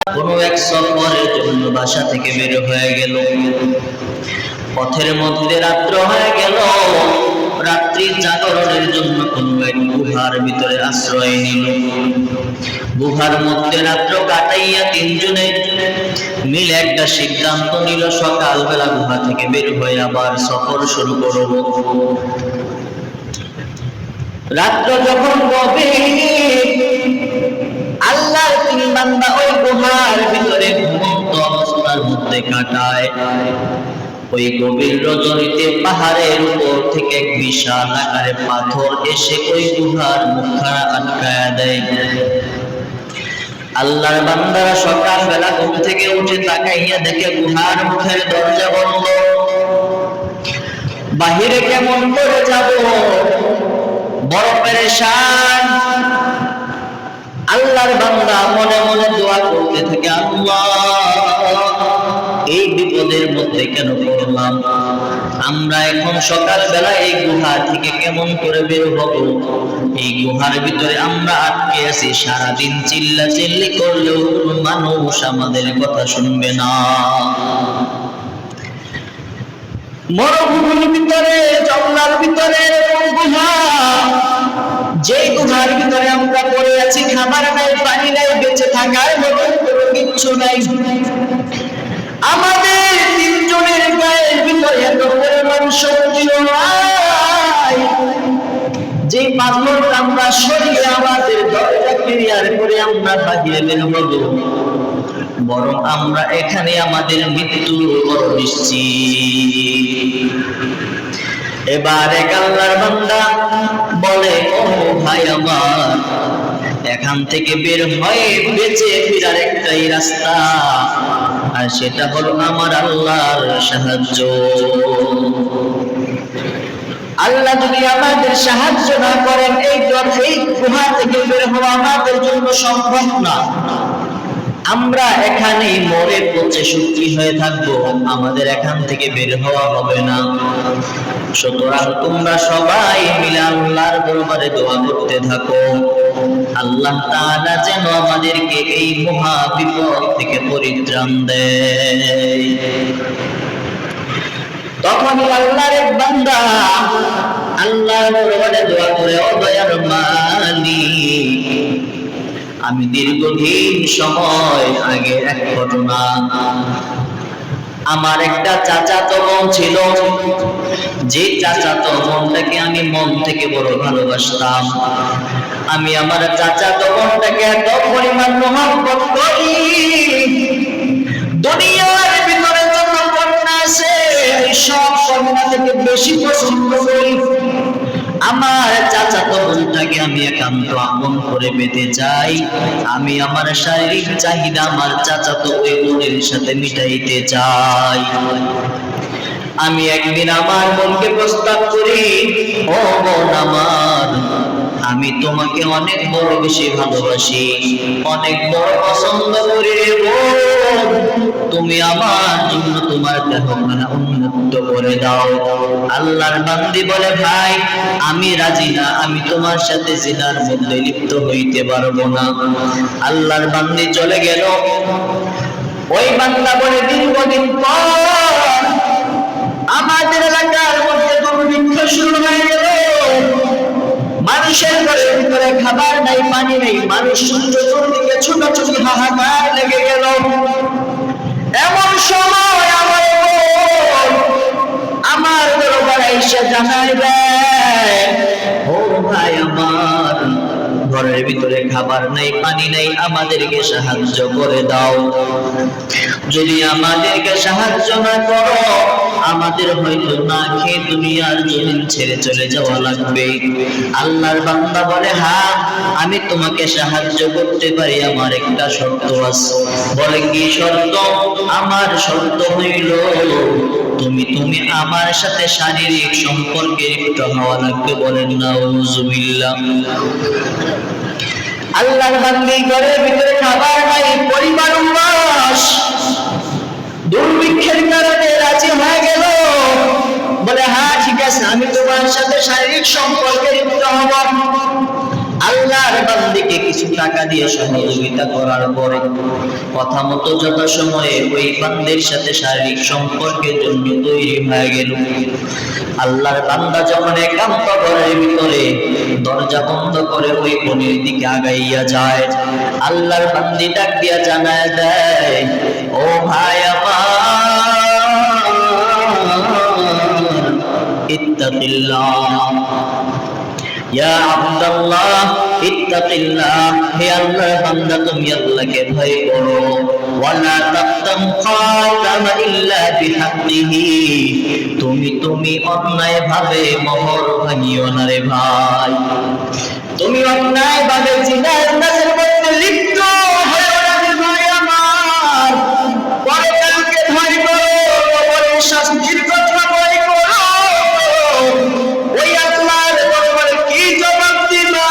কোনো এক সফরের জন্য বাসা থেকে বের হয়ে গেল। পথের মধ্যে রাত্র হয়ে গেল। রাত্রি জাগরণের জন্য কোনো এক গুহার ভিতরে আশ্রয় নিল। গুহার মধ্যে রাত্র কাটাইয়া তিনজনে মিলে একটা সিদ্ধান্ত নিল, সকালবেলা গুহা থেকে বের হয়ে আবার সফর শুরু করব। রাত্র যখন গভীর, আল্লাহর তিন বান্দা ওই গুহার ভিতরে ঘুমন্ত অবস্থার মধ্যে কাটায়। ওই গভীর রজনীতে পাহাড়ের উপর থেকে এক বিশাল আকারে পাথর এসে ওই গুহার মুখখানা আটকায়া দেয়। আল্লাহর বান্দারা সকালবেলা ঘুম থেকে উঠে তাকাইয়া দেখে গুহার মুখের দরজা বন্ধ। বাহিরে কেমন করে যাব, বড় পেরেশান। আল্লাহর বান্দা মনে মনে দোয়া করতে থাকে, আল্লাহ এই বিপদের মধ্যে কেন পড়লাম? আমরা এখন সকালবেলা এই গুহা থেকে কেমন করে বের হব? এই গুহার ভিতরে আমরা আটকে আছি, সারাদিন চিল্লা চিল্লি করলেও কোনো মানুষ আমাদের কথা শুনবে না। মরুভূমির ভিতরে, জঙ্গলের ভিতরে গুহা, যে গুহার ভিতরে আমরা পড়ে আছি, খাবার নাই, পানি নাই, বেঁচে থাকার মতো কোনো কিচ্ছু নাই। আমাদের তিনজনের গায়ের ভিতরে এত পরিমাণ শক্তি নাই যে পাথরটা আমরা সরিয়ে আমাদের দরজা ক্লিয়ার করে আমরা বাহিরে বের হব, বরং আমরা এখানে আমাদের মৃত্যু বড় নিশ্চিত। এবার এক আল্লাহর বান্দা বলে, ও ভাই আমার, এখান থেকে বের হয়ে বেঁচে ফেরার একটাই রাস্তা, আর সেটা হলো আমার আল্লাহর সাহায্য। আল্লাহ যদি আমাদের সাহায্য না করেন, এই গুহা থেকে বের হওয়া আমাদের জন্য সম্ভব না। আমরা এখানেই মরে পচে শুকনো হয়ে থাকবো, আমাদের এখান থেকে বের হওয়া হবে না। সুতরাং তোমরা সবাই মিলে আল্লাহর দরবারে দোয়া করতে থাকো, আল্লাহ তাআলা যেন আমাদেরকে এই মহা বিপদ থেকে পরিত্রাণ দেয়। তখন আল্লাহর এক বান্দা আল্লাহর দরবারে দোয়া করে, ও দয়ার মালিক, আমি দীর্ঘদিন সময় আগে এক ঘটনা, আমার একটা চাচাতো বোন ছিল, যে চাচাতো বোনটাকে আমি মন থেকে বড় ভালোবাসতাম। আমি আমার চাচাতো বোনটাকে এত পরিমাণ মহব্বত করি, দুনিয়ার ভিতরে যত কন্যা আছে এই সব কন্যা থেকে বেশি পছন্দ করি। আমার চাচাতো বোনটাকে আমি একান্ত আপন করে পেতে চাই। আমি আমার শারীরিক চাহিদা আমার চাচাতো ওই বোনের সাথে মিটাইতে চাই। আমি একদিন আমার বোনকে প্রস্তাব করি, ও বোন আমার, আমি তোমাকে অনেক বড় বেশি ভালোবাসি, অনেক বড় পছন্দ করি রে বোন, তুমি আমার জন্য তোমার দেহখানা উন্মুক্ত করে দাও। আল্লাহর বান্দি বলে, ভাই আমি রাজি না, আমি তোমার সাথে জিনার মধ্যে লিপ্ত হইতে পারবো না। আল্লাহর বান্দি চলে গেল। ওই বান্দা বলে, দীর্ঘদিন পর আমাদের এলাকার মধ্যে দুর্ভিক্ষ শুরু হয়ে গেল। মানুষের ঘরের ভিতরে খাবার নাই, পানি নেই, মানুষ চতুর্দিকে ছোটাছুটি হাহাকার লেগে গেল। এমন সময় আমার দরবারে এসে জানাই দেয়, ও ভাই আমার, ঘরের ভিতরে খাবার নাই, পানি নাই, আমাদেরকে সাহায্য করে দাও। যদি আমাদেরকে সাহায্য না করো, আমাদের হয়তো না খেয়ে দুনিয়ার জমিন ছেড়ে চলে যাওয়া লাগবে। আল্লাহর বান্দা বলে, হ্যাঁ আমি তোমাকে সাহায্য করতে পারি, আমার একটা শর্ত আছে। বলে, কি শর্ত? আমার শর্ত হইল তুমি আমার সাথে শারীরিক সম্পর্কে লিপ্ত হওয়া লাগবে। বলেন নাউজুবিল্লাহ। আল্লাহর বান্দি ঘরের ভিতরে খাবার নাই, পরিবার উল্লাস, দুর্ভিক্ষের কারণে রাজি হয়ে গেল। বলে, হ্যাঁ ঠিক আছে, আমি তোমার সাথে শারীরিক সম্পর্কে লিপ্ত হব। আল্লাহর বান্দিকে কিছু টাকা দিয়ে সহযোগিতা সহযোগিতা করার পরে কথা মতো যথাসময়ে ওই বান্দার সাথে শারীরিক সম্পর্কের জন্য তৈরি হয়ে গেল। আল্লাহর বান্দা যখন একান্ত ঘরের ভিতরে দরজা বন্ধ করে ওই বোনের দিকে আগাইয়া যায়, আল্লাহর বান্দি ডাক দিয়া জানায় দেয়, ও ভাই আমার, ইত্তাকিল্লাহ, ইয়া আব্দুল্লাহ ইত্তাকিল্লাহ, হে আল্লাহর বান্দা তুমি আল্লাহকে ভয় করো, ওয়ালা তাকতাম খাতামা ইল্লা বিহাক্কিহি, তুমি অন্যায় ভাবে মোহর ভাঙিও না রে ভাই, তুমি অন্যায় ভাবে জিনার নাজের মধ্যে লিপ্ত হয়ো না রে ভাই আমার, পরকালকে ভয় করো, কবরের শাস্তির কথা ভয় করো, ওই আল্লাহর দরবারে কি জবাব দিবা?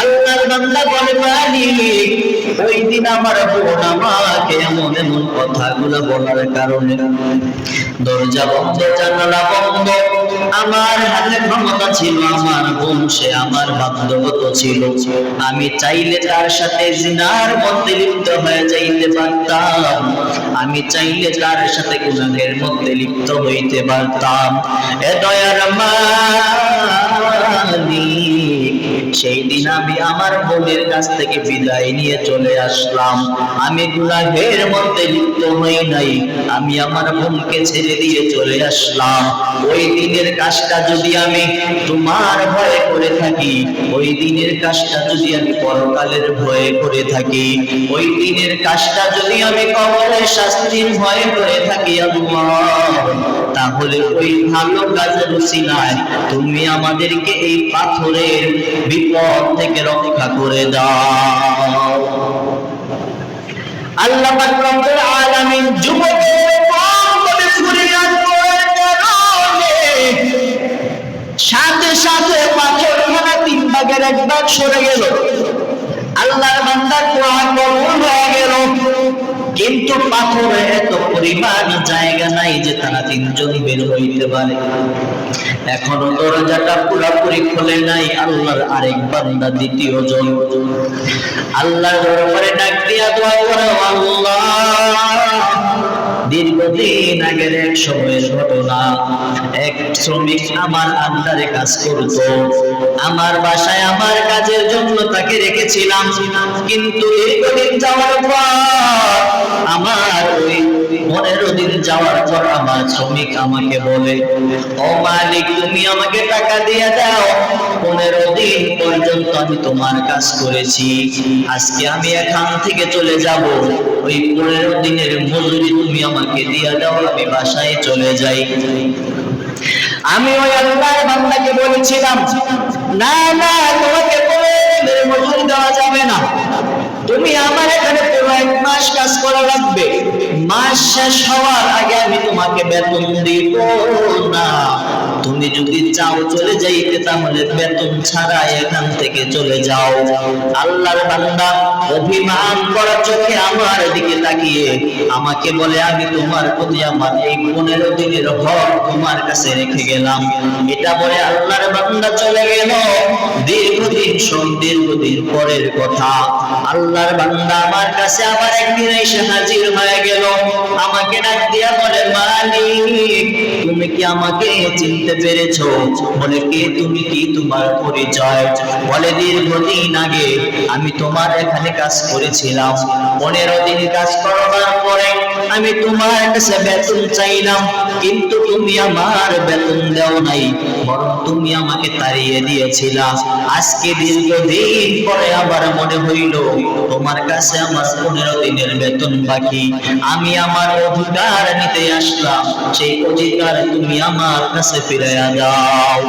আল্লাহর বান্দা বলে মালিক, ওই দিন আমার বোন আমাকে এমন এমন কথাগুলো বলার কারণে দরজা বন্ধ, জানালা বন্ধ, আমার হাতে ক্ষমতা ছিল, আমার বোন সে আমার বাধ্যগত ছিল, আমি চাইলে তার সাথে জিনার মধ্যে লিপ্ত হয়ে যাইতে পারতাম, আমি চাইলে তার সাথে গুনাহের মধ্যে লিপ্ত হইতে পারতাম। এ দয়ার মালিক, সেই দিন আমি আমার বোনের কাছ থেকে বিদায় নিয়ে চলে আসলাম, আমি গুনাহের মধ্যে লিপ্ত হই নাই, আমি আমার বোনকে ছেড়ে দিয়ে চলে আসলাম। ওই দিনের কাজটা যদি আমি তোমার ভয়ে করে থাকি, ওই দিনের কাজটা যদি আমি পরকালের ভয়ে করে থাকি, ওই দিনের কাজটা যদি আমি কবরের শাস্তির ভয়ে করে থাকি আল্লাহ, তাহলে ওই ভালো কাজের উসিলায় তুমি আমাদেরকে এই পাথরের বিপদ থেকে রক্ষা করে দাও। আল্লাহ পাক রব্বুল আলামিন যুবকের কবরে ফরিয়াদ করার কারণে সাথে সাথে পাথরখানা 3 ভাগের 1 ভাগ সরে গেল, আল্লাহর বান্দার কোরআন কবুল হয়ে গেল, কিন্তু পাথরে এত পরিমাণ জায়গা নাই যে তারা 3 জন বের হইতে পারে। এখনো দরজাটা পুরোপুরি খোলে নাই আল্লাহর আরেক বান্দা, দ্বিতীয় জন আল্লাহর দরবারে ডাক দিয়া দোয়া করে, আল্লাহ, দীর্ঘদিন আগের এক সময়ের ঘটনা, এক শ্রমিক আমার আন্ডারে কাজ করতো, আমার বাসায় আমার কাজের জন্য তাকে রেখেছিলাম, কিন্তু দীর্ঘদিন যাওয়ার পর আমার ওই 15 দিন যাওয়ার পর আমার শ্রমিক আমাকে বলে, ও মালিক, তুমি আমাকে টাকা দিয়ে দাও, 15 দিন পর্যন্ত আমি তোমার কাজ করেছি, আজকে আমি এখান থেকে চলে যাব, ওই 15 দিনের মজুরি তুমি আমাকে দিয়ে দাও, আমি বাসায় চলে যাই। আমি ওই আল্লাহর বান্দাকে বলেছিলাম, না না, তোমাকে 15 দিনের মজুরি দেওয়া যাবে না, তুমি আমার এখানে পুরো 1 মাস কাজ করা লাগবে, মাস শেষ হওয়ার আগে আমি তোমাকে বেতন দিব না, তুমি যদি চাও চলে যাইতে তাহলে বেতন ছাড়া এখান থেকে চলে যাও। আল্লাহর বান্দা অভিমান করা চোখে আমার দিকে তাকিয়ে আমাকে বলে, আমি তোমার প্রতি আমার এই 15 দিনের হক তোমার কাছে রেখে গেলাম। এটা বলে আল্লাহর বান্দা চলে গেল। দীর্ঘদিন পরের কথা, আল্লাহর বান্দা আমার কাছে আবার একদিন এসে হাজির হয়ে গেল, আমাকে ডাক দিয়া বলে, মালিক, তুমি কি আমাকে চিনতে পেরেছো? বলে, কে তুমি, কি তোমার পরিচয়? বলে, দীর্ঘদিন আগে আমি তোমার এখানে কাজ করেছিলাম, 15 দিন কাজ করার পরে আমি তোমার কাছে বেতন চাইলাম, কিন্তু তুমি আমার বেতন দাও নাই, বরং তুমি আমাকে তাড়িয়ে দিয়েছিলা। আজকে দীর্ঘদিন পরে আমার মনে হইল তোমার কাছে আমার 15 দিনের বেতন বাকি, আমি আমার অধিকার নিতে আসলাম, সেই অধিকার তুমি আমার কাছে ফিরাইয়া দাও।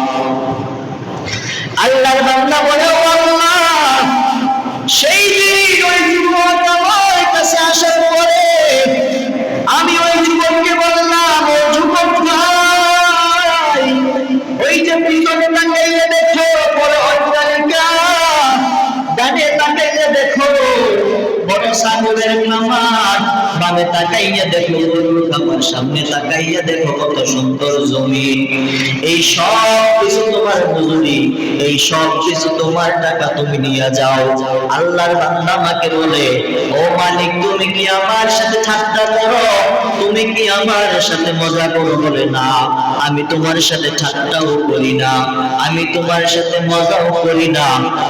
আল্লাহর বান্দা বলে, ও আল্লাহ, সেই দিন ওই যুবক আমার কাছে আসার পরে আমি ওই যুবককে বললাম, ও যুবক ভাই, ওই যে পিছনে তাকাইলে দেখো বড় অট্টালিকা, ডানে তাকাইলে দেখো বড় সাগরের খামার, গ্রামে তাকাইয়া দেখো গরুর খামার, সামনে তাকাইয়া দেখো কত সুন্দর জমি, এই সব কিছু তোমার মজুরি, এই সব কিছু তোমার টাকা, তুমি নিয়ে যাও। আল্লাহর বান্দা আমাকে বলে, ও মালিক তুমি কি আমার সাথে ঠাট্টা করো, তুমি কি আমার সাথে মজা করো? বলে না, আমি তোমার সাথে ঠাট্টাও করি না, আমি তোমার সাথে মজাও করি না,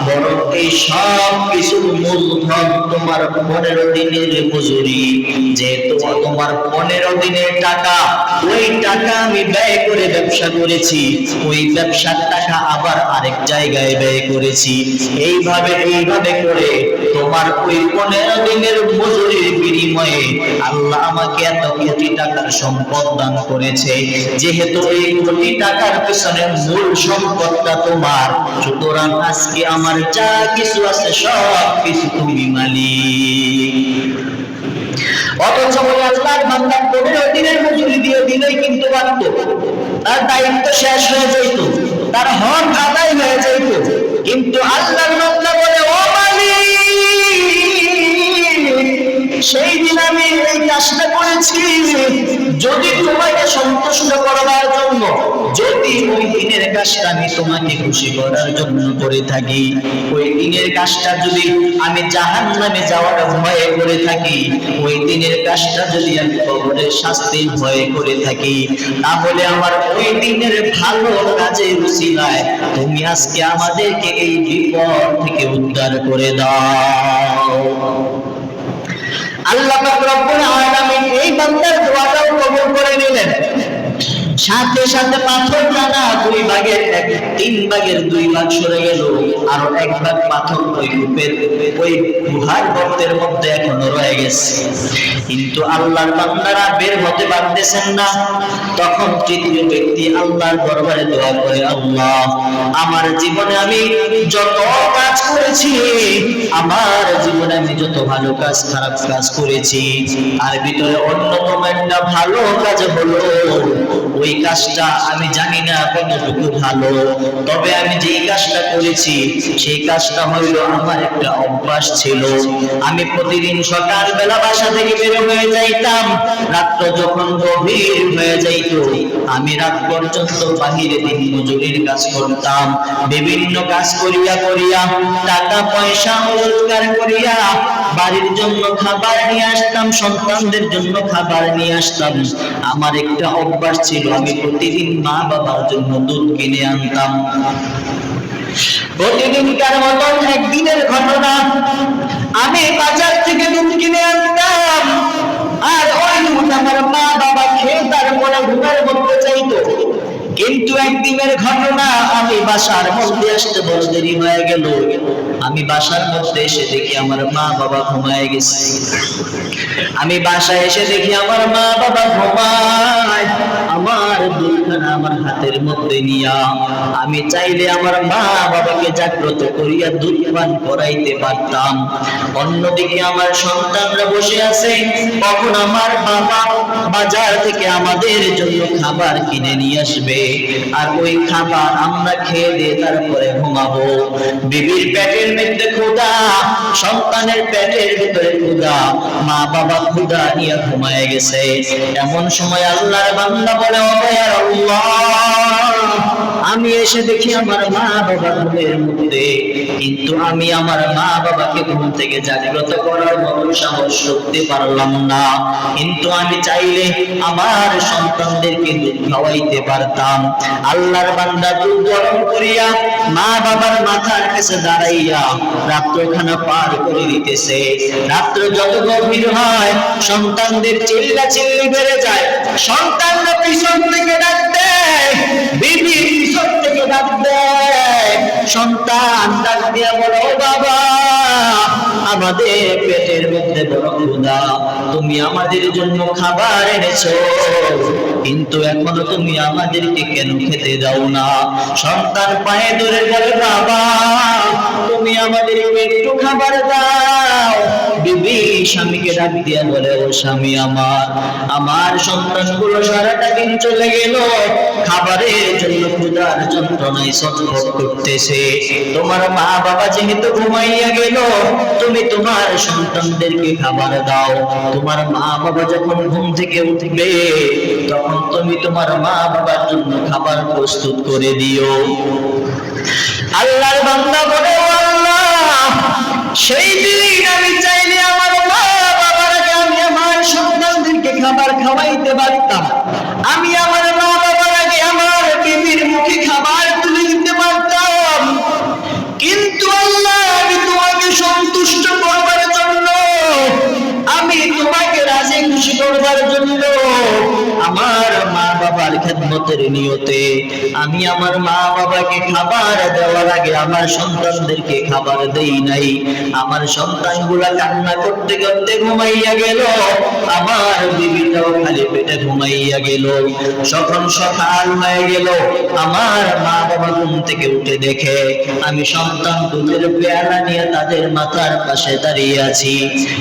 বরং এই সব কিছু মূলধন তোমার 15 দিনের মজুরি, যেহেতু তোমার 15 দিনের টাকা, ওই টাকা আমি ব্যয় করে ব্যবসা করেছি, ওই ব্যবসার টাকা আবার আরেক জায়গায় ব্যয় করেছি, এইভাবে করে তোমার ওই 15 দিনের মজুরির বিনিময়ে আল্লাহ আমাকে এত কোটি টাকার সম্পদ দান করেছে। যেহেতু এই কোটি টাকার পিছনে মূল সম্পদটা তোমার, সুতরাং আজকে আমার যা কিছু আছে সব কিছু তুমি মালিক। অথচ ওই আল্লাহর বান্দা 15 দিনের মজুরি দিয়ে দিলেই কিন্তু পারত, তার দায়িত্ব শেষ হয়ে যেত, তার হক আদায় হয়ে যেত, কিন্তু আল্লাহর বান্দা বলে, ও মালিক সেই দিন আমি এই কাজটা করেছি যদি তোমাকে সন্তুষ্ট করবার জন্য, যদি ওই দিনের কাজটা আমি তোমাকে খুশি করার জন্য করে থাকি, ওই দিনের কাজটা যদি আমি জাহান্নামে যাওয়ার ভয়ে করে থাকি, ওই দিনের কাজটা যদি আমি কবরের শাস্তির ভয়ে করে থাকি, তাহলে আমার ওই দিনের ভালো কাজের উসিলায় তুমি আজকে আমাদেরকে এই বিপদ থেকে উদ্ধার করে দাও। আল্লাহ পাক রব্বুল আলামিন এই বান্দার দোয়াটাও কবুল করে নিলেন। সাথে সাথে পাথর টানা 2 ভাগের 3 ভাগের 2 ভাগ সরে গেল, আর 1 ভাগ পাথর ওই কূপের ওই গুহার গর্তের মধ্যে এখনো রয়ে গেছে। কিন্তু আল্লাহর বান্দারা বের হতে পারতেছেন না। তখন তৃতীয় ব্যক্তি আল্লাহর দরবারে দোয়া করে, আল্লাহ আমার জীবনে আমি যত কাজ করেছি, আমার জীবনে আমি যত ভালো কাজ খারাপ কাজ করেছি, আর ভিতরে অন্যতম একটা ভালো কাজ হলো, ওই কাজটা আমি জানি না কতটুকু ভালো, তবে আমি যেই কাজটা করেছি সেই কাজটা হইল আমার একটা অভ্যাস ছিল। আমি প্রতিদিন সকালবেলা বাসা থেকে বের হয়ে যাইতাম, রাত্র যখন গভীর হয়ে যাইত আমি রাত পর্যন্ত বাহিরে দিন মজুরির কাজ করতাম। বিভিন্ন কাজ করিয়া করিয়া টাকা পয়সা রোজগার করিয়া বাড়ির জন্য খাবার নিয়ে আসতাম, সন্তানদের জন্য খাবার নিয়ে আসতাম। আমার একটা অভ্যাস ছিল, আমি প্রতিদিন মা বাবার জন্য দুধ কিনে আনতাম। প্রতিদিনকার মতন একদিনের ঘটনা, আমি বাজার থেকে দুধ কিনে আনতাম, আর ওই দুধ আমার মা বাবা খেয়ে তারপরে ঘুমের মধ্যে চাইতো। কিন্তু একদিনের ঘটনা, আমি বাসার মধ্যে আসতে বড় দেরি হয়ে গেল। আমি বাসার মধ্যে এসে দেখি আমার মা বাবা ঘুমায় গেছে। আমি বাসায় এসে দেখি আমার মা বাবা ঘুমায়, আমার দুধখানা আমার হাতের মধ্যে নিয়া আমি চাইলে আমার মা বাবাকে জাগ্রত করিয়া দুধ পান করাইতে পারতাম। অন্যদিকে আমার সন্তানরা বসে আছে, কখন আমার বাবা বাজার থেকে আমাদের জন্য খাবার কিনে নিয়ে আসবে, আর ওই খাবার আমরা খেয়ে দিয়ে তারপরে ঘুমাবো। বিবির পেটের মধ্যে ক্ষুধা, সন্তানের পেটের ভিতরে ক্ষুধা, মা বাবা ক্ষুধা নিয়ে ঘুমায় গেছে। এমন সময় আল্লাহর বান্দা বলে, ও দয়ার আল্লাহ, আমি এসে দেখি আমার মা বাবা ঘুমের মধ্যে, কিন্তু আমি আমার মা বাবাকে ঘুম থেকে জাগ্রত করার মতো সাহস করতে পারলাম না। কিন্তু আমি চাইলে আমার সন্তানদেরকে দুধ খাওয়াইতে পারতাম। আল্লাহর বান্দা দুধ গরম করিয়া মা বাবার মাথার কাছে দাঁড়াইয়া রাত্রখানা পার করে দিতেছে। রাত্র যত গভীর হয় সন্তানদের চিল্লাচিল্লি বেড়ে যায়। সন্তানরা পিছন থেকে ডাক দেয়, বিবি পিছন থেকে ডাক দেয়। সন্তান ডাক দিয়া বলে, ও বাবা, আমাদের পেটের মধ্যে বড় ক্ষুধা, তুমি আমাদের জন্য খাবার এনেছো, কিন্তু এখনো তুমি আমাদেরকে কেন খেতে দাও না? সন্তান পায়ে ধরে বলে, বাবা তুমি আমাদেরকে একটু খাবার দাও, বিবি স্বামীকে ডাক দিয়া বলে, ও স্বামী আমার, আমার সন্তানগুলো সারাটা দিন চলে গেল, খাবারের জন্য ক্ষুধার যন্ত্রণায় ছটফট করতেছে। তোমার মা বাবা যেহেতু ঘুমাইয়া গেল, তুমি তোমার সন্তানদেরকে খাবার দাও। তোমার মা বাবা যখন ঘুম থেকে উঠবে, তখন তুমি তোমার মা বাবার জন্য খাবার প্রস্তুত করে দিও। আল্লাহর বান্দা বলে, ও আল্লাহ, সেই দিন আমি চাইলে আমার মা বাবার আগে আমি আমার সন্তানদেরকে খাবার খাওয়াইতে পারতাম, আমি আমার মা বাবার আগে আমার বিবির মুখে খাবার তুলে দিতে পারতাম। কিন্তু আল্লাহ, আমি তোমাকে সন্তুষ্ট করবার জন্য, আমি তোমাকে রাজি খুশি করবার জন্য, আমার মা বাবার খেদমতের নিয়তে আমি আমার মা বাবাকে খাবার দেওয়ার আগে আমার সন্তানদেরকে খাবার দেই নাই। আমার সন্তানগুলা কান্না করতে করতে ঘুমাইয়া গেল, আমার বিবিটাও খালি পেটে ঘুমাইয়া গেল। যখন সকাল হয়ে গেল, আমার মা বাবা ঘুম থেকে উঠে দেখে আমি সন্তান দুধের পেয়ালা নিয়ে তাদের মাথার পাশে দাঁড়িয়ে আছি।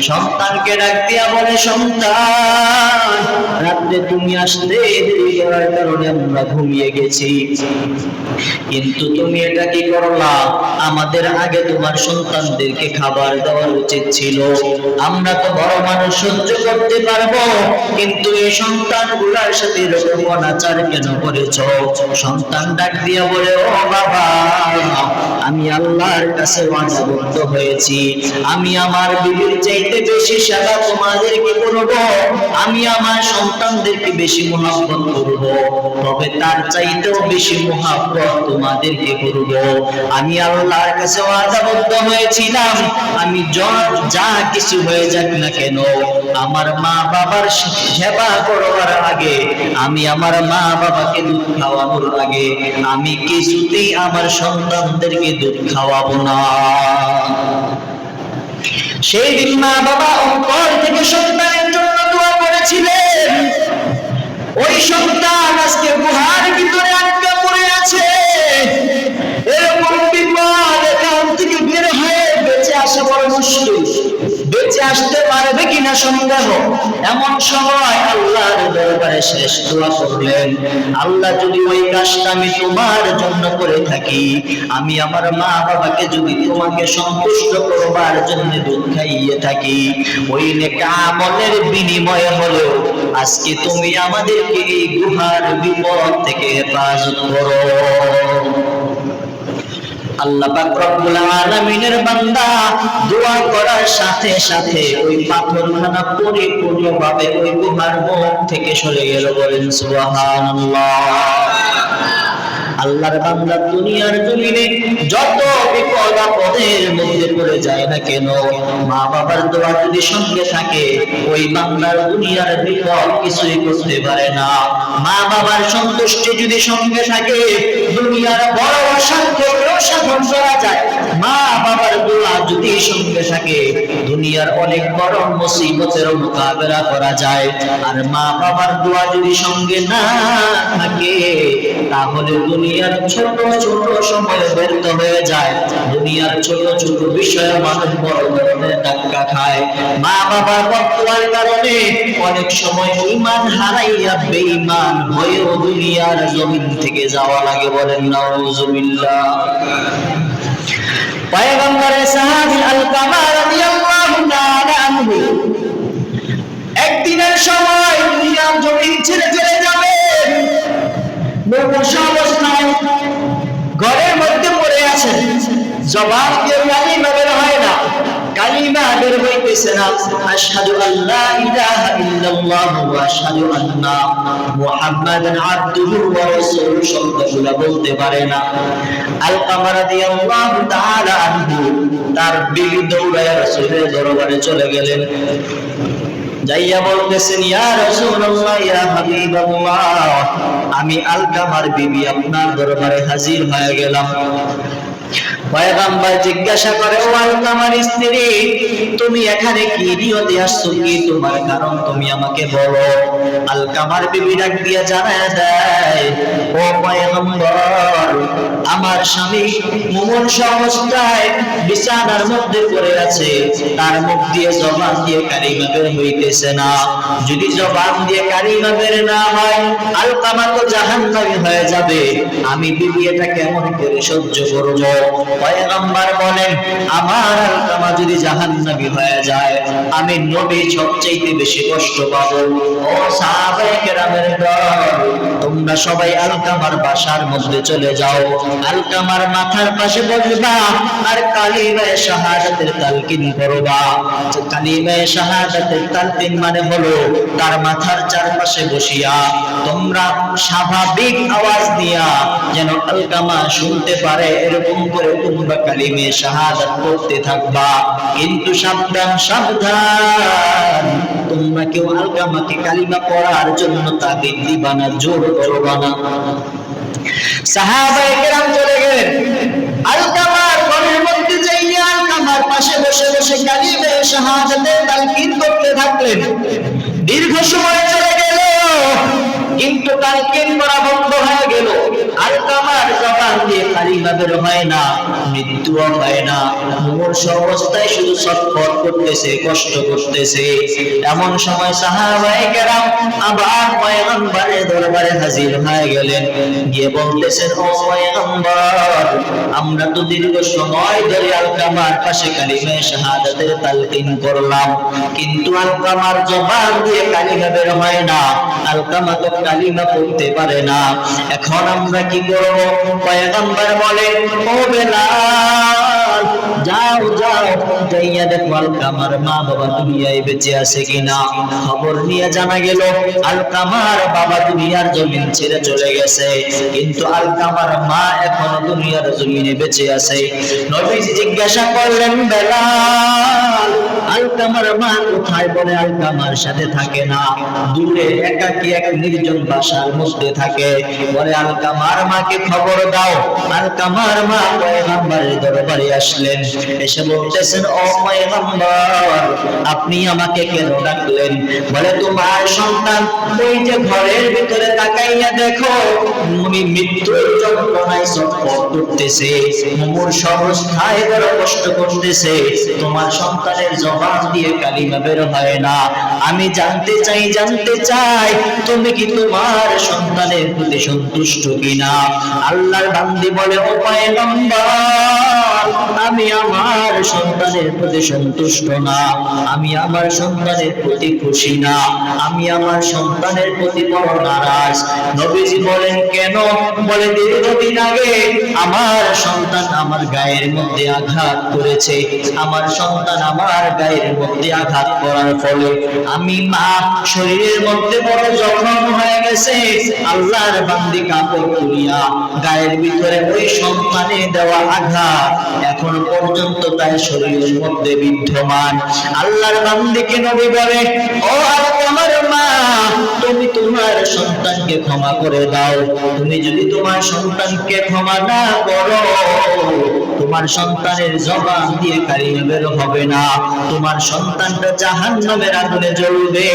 সন্তানকে ডাক দিয়া বলে, সন্তান, রাত্রে তুমি আসতে দেরি করার কারণে আমরা ঘুমিয়ে গেছি, কিন্তু তুমি এটা কি করলা? আমাদের আগে তোমার সন্তানদেরকে খাবার দেওয়ার উচিত ছিল। আমরা তো বড় মানুষ, সহ্য করতে পারবো, কিন্তু এই সন্তানগুলোর সাথে এরকম অনাচার কেন করেছো? সন্তান ডাক দিয়া বলে, ও বাবা, আমি আল্লাহর কাছে ওয়াদাবদ্ধ হয়েছি, আমি আমার বিবির চাইতে বেশি সেবা তোমাদেরকে করব, আমি আমার সন্তানদেরকে বেশি মহব্বত করব, তবে তার চাইতেও বেশি মহব্বত তোমাদেরকে করব। আমি আল্লাহর কাছে ওয়াদাবদ্ধ হয়েছিলাম, আমি যা কিছু হয়ে যাক না কেন, আমার মা বাবার সেবা করবার আগে, আমি আমার মা বাবাকে দুধ খাওয়ানোর আগে, আমি কিছুতেই আমার সন্তানদেরকে দুধ খাওয়াবো না। সেই দিন মা বাবা অন্তর থেকে সন্তানের জন্য দোয়া করেছিলেন। ওই সন্তান আজকে গুহার ভিতরে আটকা পড়ে আছে। এরকম বিপদ এখান থেকে বের হয়ে বেঁচে আসা বড় মুশকিল। বেঁচে আসতে পারবে কিনা সন্দেহ। এমন সময় আল্লাহর দরবারে শেষ দোয়া করলেন, আল্লাহ, যদি ওই কাজটা আমি তোমার জন্য করে থাকি, আমি আমার মা বাবাকে যদি তোমাকে সন্তুষ্ট করবার জন্য দুধ খাইয়ে থাকি, ওই নেক আমলের বিনিময়ে হলেও আজকে তুমি আমাদেরকে এই গুহার বিপদ থেকে হেফাজত করো। আল্লাহ পাক রব্বুল আলামিনের বান্দা দোয়া করার সাথে সাথে ওই পাথরখানা পরিপূর্ণভাবে ওই গুহার মুখ থেকে সরে গেল। বলেন সুবহানাল্লাহ। আল্লাহর বান্দা দুনিয়ার জমিনে যত বিপদ আপদের মধ্যে পড়ে যায় না কেন, মা বাবার দোয়া যদি সঙ্গে থাকে, ওই বান্দার দুনিয়ার বিপদ কিছুই করতে পারে না। মা বাবার সন্তুষ্টি যদি সঙ্গে থাকে, দুনিয়ার বড় অসাধ্যকেও সাধন করা যায়। মা বাবার দোয়া যদি সঙ্গে থাকে, দুনিয়ার অনেক বড় মুসিবতের মোকাবেলা করা যায়। আর মা বাবার দোয়া যদি সঙ্গে না থাকে, তাহলে দুনিয়ার ছোট ছোট সময় ব্যর্থ হয়ে যায়। দুনিয়ার ছোট ছোট বিষয়ে মানুষ বড় ধরনের ধাক্কা খায়। মা বাবার বদদোয়ার কারণে অনেক সময় ঈমান হারাইয়া বেঈমান হয়েও দুনিয়ার জমিন থেকে যাওয়া লাগে। বলেন নাউযুবিল্লাহ। পয়গম্বরের সাহাবী আলকামা রাদিয়াল্লাহু তাআলা আনহু একদিনের সময় দুনিয়ার জমিন ছেড়ে চলে যাবেন। অবস্থায় ঘরের মধ্যে পড়ে আছেন, জবান দিয়ে কালিমা বের হয় না, কালিমা বের হইতেছে না। আশহাদু আল্লা ইলাহা ইল্লাল্লাহ ওয়া আশহাদু আন্না মুহাম্মাদান আবদুহু ওয়া রাসূলুহু শব্দগুলো বলতে পারে না। আলকামা রাদিয়াল্লাহু তাআলা আনহু তার বিবি দৌড়ায়া রাসূলের দরবারে চলে গেলেন। যাইয়া বলতেছেন, ইয়া রাসূলুল্লাহ, ইয়া হাবিবাল্লাহ, আমি আলকামার বিবি আপনার দরবারে হাজির হয়ে গেলাম। পয়গম্বর জিজ্ঞাসা করে, ও আলকামার স্ত্রী, তুমি এখানে কি নিয়তে আসছো, কি তোমার কারণ তুমি আমাকে বলো। আলকামার বিবি ডাক দিয়ে জানায় দেয়, ও পয়গম্বর, আমার স্বামী মুমূর্ষ অবস্থায় বিছানার মধ্যে পড়ে আছে, তার মুখ দিয়ে জবান দিয়ে কালিমা বের হইতেছে না। যদি জবান দিয়ে কালিমা বের না হয়, আলকামা তো জাহান্নামী হয়ে যাবে। আমি বিবি এটা কেমন করে সহ্য করব? পয়গম্বর বলেন, আমার আলকামা যদি জাহান্নামী হয়ে যায়, আমি নবী সবচেয়ে বেশি কষ্ট পাবো। ও সাহাবায়ে কেরামের দল, তোমরা সবাই আলকামার বাসার মধ্যে চলে যাও, আলকামার মাথার পাশে বসবা আর কালিমায়ে শাহাদাতের তালকিন করবা। কালিমায়ে শাহাদাতের তালকিন মানে হলো তার মাথার চারপাশে বসিয়া তোমরা স্বাভাবিক আওয়াজ দিয়া যেন আলকামা শুনতে পারে এরকম করে তোমরা কালিমায়ে শাহাদাত পড়তে থাকবা। কিন্তু সাবধান সাবধান, তোমরা কেউ আলকামাকে কালিমা পড়ার জন্য তাগিদ দিবা না, জোর করবা না। সাহাবায়ে কেরাম চলে গেলেন, আলকামার ঘরের মধ্যে যাইয়া আলকামার পাশে বসে বসে কালিমায়ে শাহাদাতের তালকিন করতে থাকলেন। দীর্ঘ সময় চলে গেল, কিন্তু তালকিন করা বন্ধ হয়ে গেল। আলকামার জবান দিয়ে কালিমা বের হয় না, মৃত্যুও হয় না। মুমূর্ষ অবস্থায় শুধু ছটফট করতেছে, কষ্ট করতেছে। এমন সময় সাহাবায়ে কেরাম আবার পয়গম্বরের দরবারে হাজির হয়ে গেলেন, গিয়ে বলতেছেন, ও পয়গম্বর, আমরা তো দীর্ঘ সময় ধরে আলকামার পাশে কালিমায়ে শাহাদাতের তালকিন করলাম, কিন্তু আলকামার জবান দিয়ে কালিমা বের হয় না, আলকামা তো কালিমা পড়তে পারে না। এখন আমরা কি করব? পয়গম্বর বলেন, ও বেলাল, যাও যাও, যাইয়া দেখো আলকামার মা বাবা দুনিয়ায় বেঁচে আছে কিনা। খবর নিয়ে জানা গেল আলকামার বাবা দুনিয়ার জমিন ছেড়ে চলে গেছে, কিন্তু আলকামার মা এখনো দুনিয়ার জমিনে বেঁচে আছে। নবীজি জিজ্ঞাসা করলেন, বেলাল, আলকামার মা কোথায়? বলে আলকামার সাথে থাকে না, দূরে একাকী এক নির্জন বাসার মধ্যে থাকে। বলে আলকামার মাকে খবর দাও। আলকামার মা পয়গম্বরের দরবারে আসলেন, এসে বলতেছেন, ও পয়গম্বর, আপনি আমাকে কেন ডাকলেন? বলে তোমার সন্তান ওই যে ঘরের ভিতরে তাকাইয়া দেখো, উনি মৃত্যুর যন্ত্রণায় ছটফট করতেছে, মুমূর্ষ অবস্থায় বড় কষ্ট করতেছে। তোমার সন্তানের জবান দিয়ে কালিমা বের হয় না। আমি জানতে চাই তুমি কি তোমার সন্তানের প্রতি সন্তুষ্ট কিনা? আল্লাহর বান্দি বলে, ও পয়গম্বর, আমি আমার সন্তানের প্রতি সন্তুষ্ট না, আমি আমার সন্তানের প্রতি খুশি না, আমি আমার সন্তানের প্রতি বড় নারাজ। নবীজি বলেন, কেন? বলে দীর্ঘদিন আগে আমার সন্তান আমার গায়ের মধ্যে আঘাত করেছে, আমার সন্তান আমার গায়ের মধ্যে আঘাত করার ফলে আমি মা শরীরের মধ্যে বড় জখম হয়ে গেছে। আল্লাহর বান্দি কাপড় তুলিয়া গায়ের ভিতরে ওই সন্তানে দেওয়া আঘাত এখন পর্যন্ত তার শরীরের মধ্যে বিদ্যমান। আল্লাহর বান্দিকে নবী বলে, ও আলকামার মা, তুমি তোমার সন্তানকে ক্ষমা করে দাও। তুমি যদি তোমার সন্তানকে ক্ষমা না করো, তোমার সন্তানের জবান দিয়ে কালিমা বের হবে না, তোমার সন্তানটা জাহান্নামের আগুনে জ্বলবে।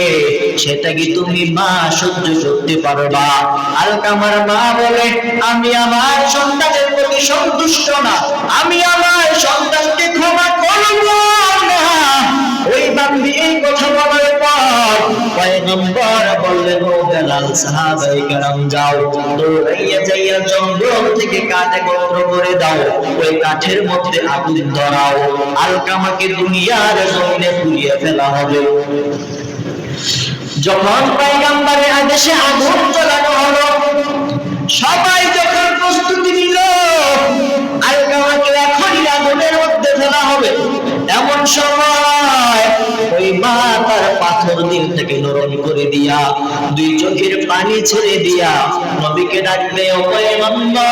সেটা কি তুমি মা সহ্য করতে পারবা? আলকামার মা বলে, আমি আমার সন্তানের প্রতি সন্তুষ্ট না, আমি আমার সন্তানকে ক্ষমা করব না। ওই বান্দি এই কথা বলার পর পয়গম্বর বললেন, ও বেলাল, সাহাবায়ে কেরাম যাও, দৌড়াইয়া যাইয়া জঙ্গল থেকে কাঠ একত্র করে দাও, ওই কাঠের মধ্যে আগুন ধরাও, আলকামাকে দুনিয়ার জমিনে পুড়িয়ে ফেলা হবে। যখন পয়গম্বরের আদেশে আগুন জ্বালানো হলো, সবাই যখন প্রস্তুতি নিল আলকামাকে এখনই আগুনের মধ্যে ফেলা হবে, এমন সময় ওই মা তার পাথর দিল থেকে নরম করে দিয়া দুই চোখের পানি ছেড়ে দিয়া নবীকে ডাকবে, ও পয়গম্বর,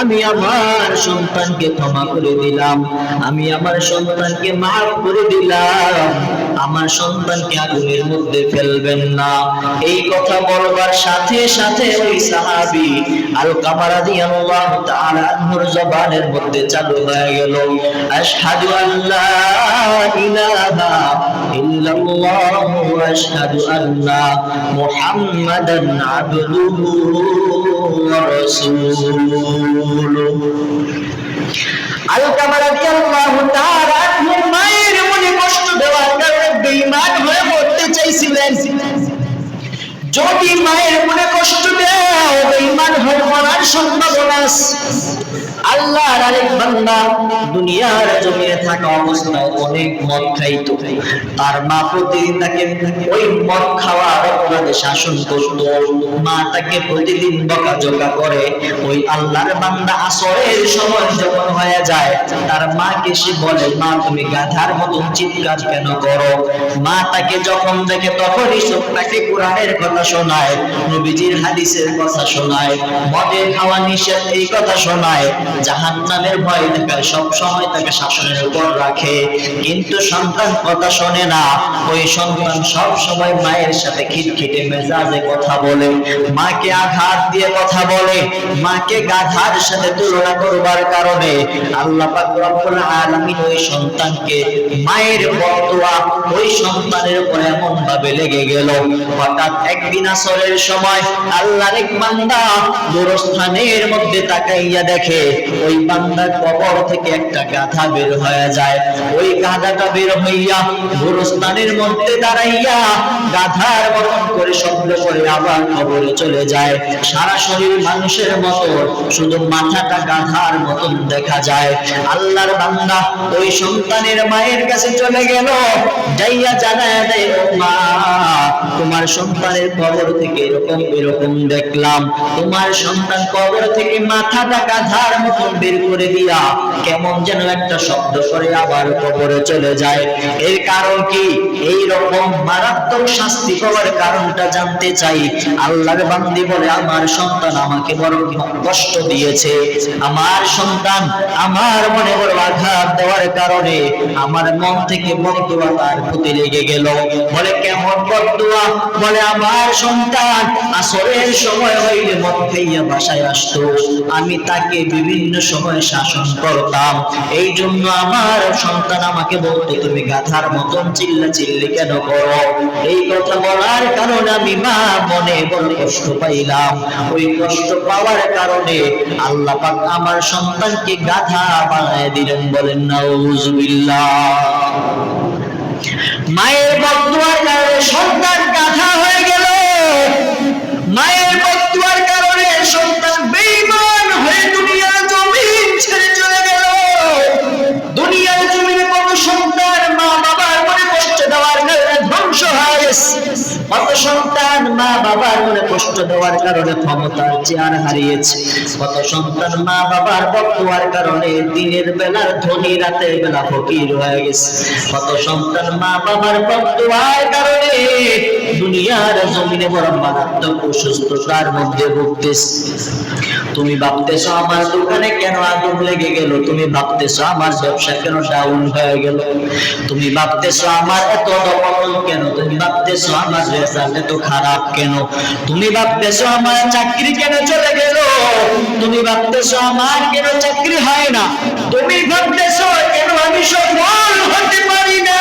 আমি আমার সন্তানকে ক্ষমা করে দিলাম, আমি আমার সন্তানকে মাফ করে দিলাম, আমার সন্তানকে আগুনের মধ্যে ফেলবেন না। এই কথা বলবার সাথে সাথে ওই সাহাবী আলকামা রাদিয়াল্লাহু তাআলা আনহুর জবানের মধ্যে চালু হয়ে গেল, আশহাদু আল্লা ইলাহা ইল্লাল্লাহ ওয়া আশহাদু আন্না মুহাম্মাদান আবদুহু ওয়া রাসূলুহু। আলকামা রাদিয়াল্লাহু তাআলা আনহু মায়ের মনে কষ্ট দেওয়ার কারণে বেঈমান হয়ে মরতে চাইছিলেন। যদি মায়ের মনে কষ্ট দেও বেঈমান হয়ে মরার সম্ভাবনা আছে। আল্লাহর আরেক বান্দা দুনিয়ার জমিনে থাকা অবস্থায় অনেক মদ খাইতো, তার মা প্রতিদিন তাকে ওই মদ খাওয়ার অপরাধে শাসন করত, মা তাকে প্রতিদিন বকাঝকা করে। ওই আল্লাহর বান্দা আসরের সময় যখন হয়ে যায় তার মাকে সে বলে, মা তুমি গাধার মতন চিৎকার কেন করো? মা তাকে যখন দেখে তখনই সব তাকে কোরআনের কথা শোনায়, নবীজির হাদিসের কথা শোনায়, মদের খাওয়া নিষেধ এই কথা শোনায়, জাহান্নামের ভয় দেখায়, সব সময় তাকে শাসনের উপর রাখে। কিন্তু সন্তান কথা শোনে না। ওই সন্তান সব সময় মায়ের সাথে খিটখিটে মেজাজে কথা বলে, মাকে আঘাত দিয়ে কথা বলে, মাকে গাধার সাথে তুলনা করবার কারণে আল্লাহ পাক রব্বুল আলামিন ওই সন্তানকে মায়ের বদদুয়া ওই সন্তানের উপর এমন ভাবে লেগে গেল। হঠাৎ একদিন আসরের সময় আল্লাহর এক বান্দা গোরস্থানের মধ্যে তাকাইয়া দেখে ওই বান্দার কবর থেকে একটা গাধা বের হয়ে যায়। ওই গাধাটা বের হইয়া গোরস্থানের মধ্যে দাঁড়াইয়া গাধার মতন করে শব্দ করে আবার কবরে চলে যায়। সারা শরীর মানুষের মতো, শুধু মাথাটা গাধার মতন দেখা যায়। আল্লাহর বান্দা ওই সন্তানের মায়ের কাছে চলে গেল, যাইয়া জানায় দেয়, ও মা তোমার সন্তানের কবর থেকে এরকম দেখলাম, তোমার সন্তান কবর থেকে মাথাটা গাধার মতন বের করে দিয়া কেমন যেন একটা শব্দ করে আবার কবরে চলে যায়। এর কারণ কি? এই রকম মারাত্মক শাস্তি পাওয়ার কারণটা জানতে চাই। আল্লাহর বান্দি বলে, আমার সন্তান আমাকে বড় কষ্ট দিয়েছে, আমার সন্তান আমার মনে বড় আঘাত দেওয়ার কারণে আমার মন থেকে বদদুয়া তার প্রতি লেগে গেল। বলে কেমন বদদুয়া? বলে আমার সন্তান আসরের সময় হইলে মদ খাইয়া বাসায় আসতো, আমি তাকে বিভিন্ন সময় শাসন করতাম, এই জন্য আমার সন্তান আমাকে বলতো তুমি গাধার মতন চিল্লাচিল্লি কেন করো? এই কথা বলার কারণে আমি মা মনে বড় কষ্ট পাইলাম। ওই কষ্ট পাওয়ার কারণে আল্লাহ পাক আমার সন্তানকে গাধা বানায় দিলেন। বলেন নাউজুবিল্লাহ। মায়ের বদদুয়ার কারণে সন্তান গাধা হয়ে গেল, মায়ের বদদুয়ার কারণে সন্তান বেঈমান হয়ে দুনিয়ার জমিন ছেড়ে চলে গেল। দুনিয়ার জমিনে কত সন্তান মা বাবার মনে কষ্ট দেওয়ার কারণে ধ্বংস হয়ে গেছে, কত সন্তান মা বাবার মনে কষ্ট দেওয়ার কারণে ক্ষমতার চেয়ার হারিয়েছে, কত সন্তান মা বাবার বদদুয়ার কারণে দিনের বেলার ধনী রাতের বেলা ফকির হয়ে গেছে, কত সন্তান মা বাবার বদদুয়ার কারণে দুনিয়ার জমিনে বড় মারাত্মক অসুস্থতার মধ্যে ভুগতেছে। তুমি ভাবতেছো আমার দোকানে কেন আগুন লেগে গেল, তুমি ভাবতেছো আমার ব্যবসা কেন ডাউন হয়ে গেল, তুমি ভাবতেছো আমার এত অপমান কেন, তুমি ভাবতেছো আমার রেজাল্ট এত খারাপ কেন, তুমি ভাবতেছো আমার চাকরি কেন চলে গেল, তুমি ভাবতেছো আমার কেন চাকরি হয় না, তুমি ভাবতেছো কেন আমি সফল হতে পারি না।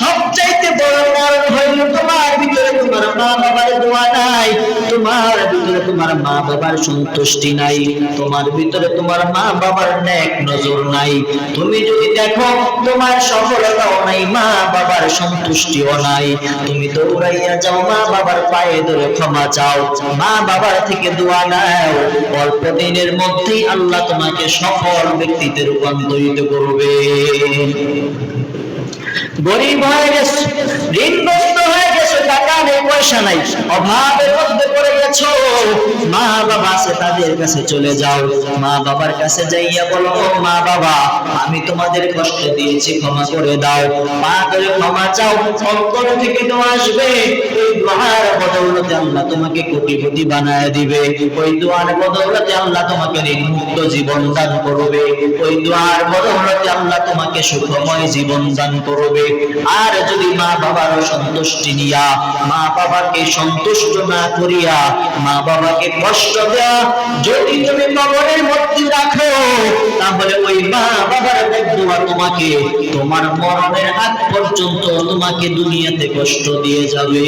সবচাইতে বড় কারণ হইল তোমার ভিতরে তোমার মা বাবার দোয়া নাই, তোমার ভিতরে তোমার মা বাবার সন্তুষ্টি নাই, তোমার ভিতরে তোমার মা বাবার নেক নজর নাই। তুমি যদি দেখো তোমার সফলতাও নাই, মা বাবার সন্তুষ্টিও নাই, তুমি দৌড়াইয়া যাও মা বাবার পায়ে ধরে ক্ষমা চাও, মা বাবার থেকে দোয়া নাও, অল্প দিনের মধ্যেই আল্লাহ তোমাকে সফল ব্যক্তিতে রূপান্তরিত করবে। গরিব হয়ে গেছে, ঋণগ্রস্ত হয়ে গেছে, টাকা নেই, পয়সা নাই, অভাবের মধ্যে পড়ে গেছো, মা বাবা আছে তাদের কাছে চলে যাও। মা বাবার কাছে যাইয়া বলো, মা বাবা আমি তোমাদের কষ্ট দিয়েছি, ক্ষমা করে দাও। পা করে ক্ষমা চাও, অন্তর থেকে দোয়া আসবে। ওই দোয়ার বদৌলতে আল্লাহ তোমাকে কোটিপতি বানায় দিবে। ওই দোয়ার বদৌলতে আল্লাহ তোমাকে নির্মুক্ত জীবন দান করবে। ওই দোয়ার বদৌলতে আল্লাহ তোমাকে সুখময় জীবন দান করবে। আর যদি মা বাবার সন্তুষ্টি নিয়া, মা বাবাকে সন্তুষ্ট না করিয়া, মা বাবাকে কষ্ট দেয়া যদি তুমি কবরের মধ্যে রাখো, তাহলে ওই মা বাবার বদদুয়া তোমাকে তোমার মরণের আগ পর্যন্ত তোমাকে দুনিয়াতে কষ্ট দিয়ে যাবে।